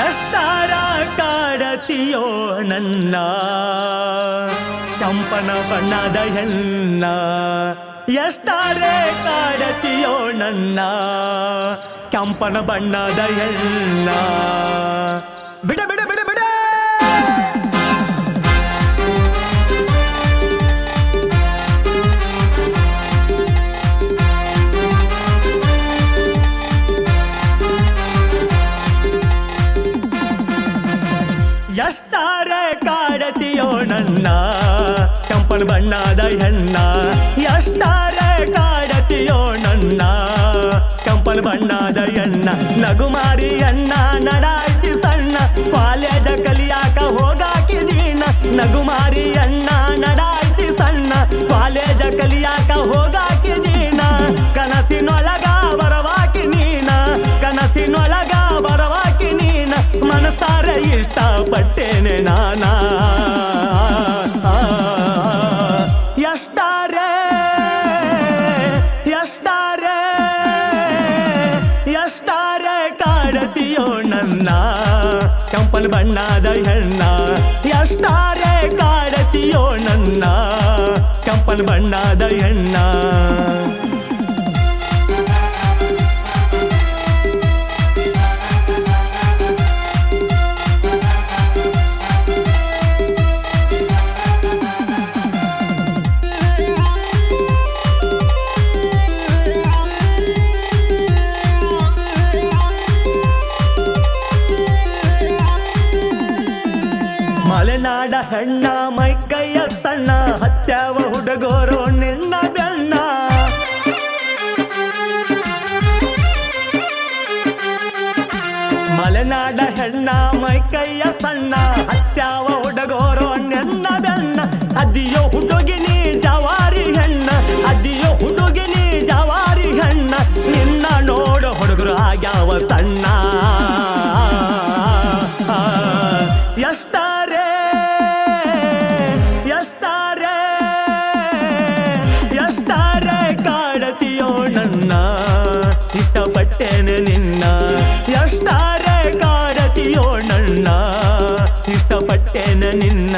ಎಷ್ಟಾರ ಕಾಡತಿಯೋ ನನ್ನ ಕೆಂಪನ ಬಣ್ಣದ ಹೆಣ್ಣ ಎಷ್ಟಾರೆ ಕಾಡತಿಯೋ ನನ್ನ ಕೆಂಪನ ಬಣ್ಣದ ಹೆಣ್ಣ ಬಿಡ ಬಿಡ ಬಿಡ ಬಿಡ ಎಷ್ಟಾರೆ ಕಾಡತಿಯೋ ನನ್ನ ಕೆಂಪನ ಬಣ್ಣದ ಹೆಣ್ಣ ಎಷ್ಟಾರೆ ಕಾಡತಿಯೋ ನನ್ನ ಕೆಂಪನ ಬಣ್ಣದ ಹೆಣ್ಣ ನಗುಮಾರಿ ಅಣ್ಣ ನಡಾಯ್ತಿ ಸಣ್ಣ ಕಾಲೇಜ ಕಲಿಯಾಕ ಹೋಗಾಕಿದೀನ ನಗುಮಾರಿ ಅಣ್ಣ ನಡಾಯ್ತಿ ಸಣ್ಣ ಕಾಲೇಜ ಕಲಿಯಾಕ ಹೋಗಾಕಿದೀನ ಕನಸಿನೊಳಗ ಬರವಾಕಿ ನೀನ ಕನಸಿನೊಳಗ ಬರವಾಕಿ ನೀನ ಮನಸಾರ ಇಷ್ಟಪಟ್ಟೇನೆ ನಾನ ಎಷ್ಟಾರೆ ಎಷ್ಟಾರೆ ಎಷ್ಟಾರೆ ಕಾಡತಿಯೋ ನನ್ನ ಕೆಂಪನ ಬಣ್ಣದ ಹೆಣ್ಣ ಎಷ್ಟಾರೆ ಕಾಡತಿಯೋ ನನ್ನ ಕೆಂಪನ ಬಣ್ಣದ ಹೆಣ್ಣ ಮಲೆನಾಡ ಹೆಣ್ಣ ಮೈಕೈಯ ಸಣ್ಣ ಹತ್ಯಾವ ಹುಡುಗೋರು ನಿನ್ನ ಬೆಣ್ಣ ಮಲೆನಾಡ ಹೆಣ್ಣ ಮೈಕೈಯ ಸಣ್ಣ ಹತ್ಯಾವ ಹುಡುಗೋರು ನಿನ್ನ ಬೆಣ್ಣ ಅದಿಯೋ ಹುಡುಗಿನಿ ಜವಾರಿ ಹೆಣ್ಣ ಅದಿಯೋ ಹುಡುಗಿನಿ ಜವಾರಿ ಹೆಣ್ಣ ನಿನ್ನ ನೋಡು ಹುಡುಗರು ಆಗ್ಯಾವ ಸಣ್ಣ ಎಷ್ಟಾರೆ ಎಷ್ಟಾರೆ ಎಷ್ಟಾರೆ ಕಾಡತಿಯೋ ನನ್ನ ಇಷ್ಟಪಟ್ಟೇನೆ ನಿನ್ನ ಎಷ್ಟಾರೆ ಕಾಡತಿಯೋ ನನ್ನ ಇಷ್ಟಪಟ್ಟೇನೆ ನಿನ್ನ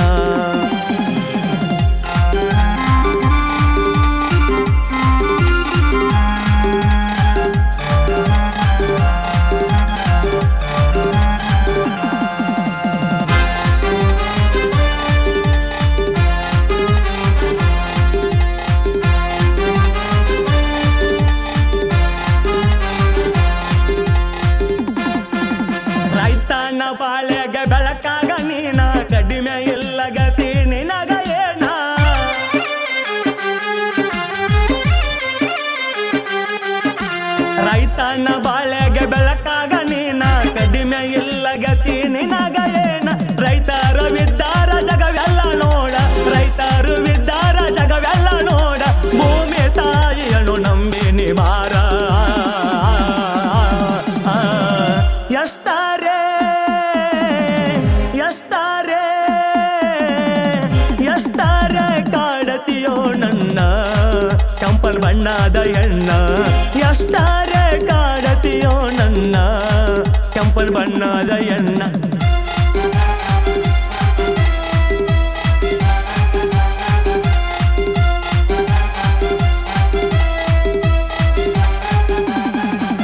ರೈತನ ಬಾಳೆಗ ಬೆಳಕಾಗ ನೀನ ಕಡಿಮೆ ಇಲ್ಲ ಗತಿ ನಿನಗ ಏನ ರೈತನ ಬಾಳೆಗ ಬೆಳಕಾಗ ನೀನ ಕಡಿಮೆ ಇಲ್ಲ ಗತಿ ನಿನಗ ಏನ ರೈತರು ವಿದ್ದಾರ ಜಗವೆಲ್ಲ ನೋಡ ರೈತರು ವಿದ್ದಾರ ಜಗವೆಲ್ಲ ನೋಡ ಭೂಮಿ ತಾಯಿಯನ್ನು ನಂಬಿ ನಿವಾರ ಎಷ್ಟಾರೆ ಎಷ್ಟಾರೆ ಎಷ್ಟಾರೆ ಕಾಡತಿಯೋ ನನ್ನ ಕೆಂಪನ ಬಣ್ಣದ ಹೆಣ್ಣ ಎಷ್ಟಾರೆ ಕಾಡತಿಯೋ ನನ್ನ ಕೆಂಪನ ಬಣ್ಣದ ಹೆಣ್ಣ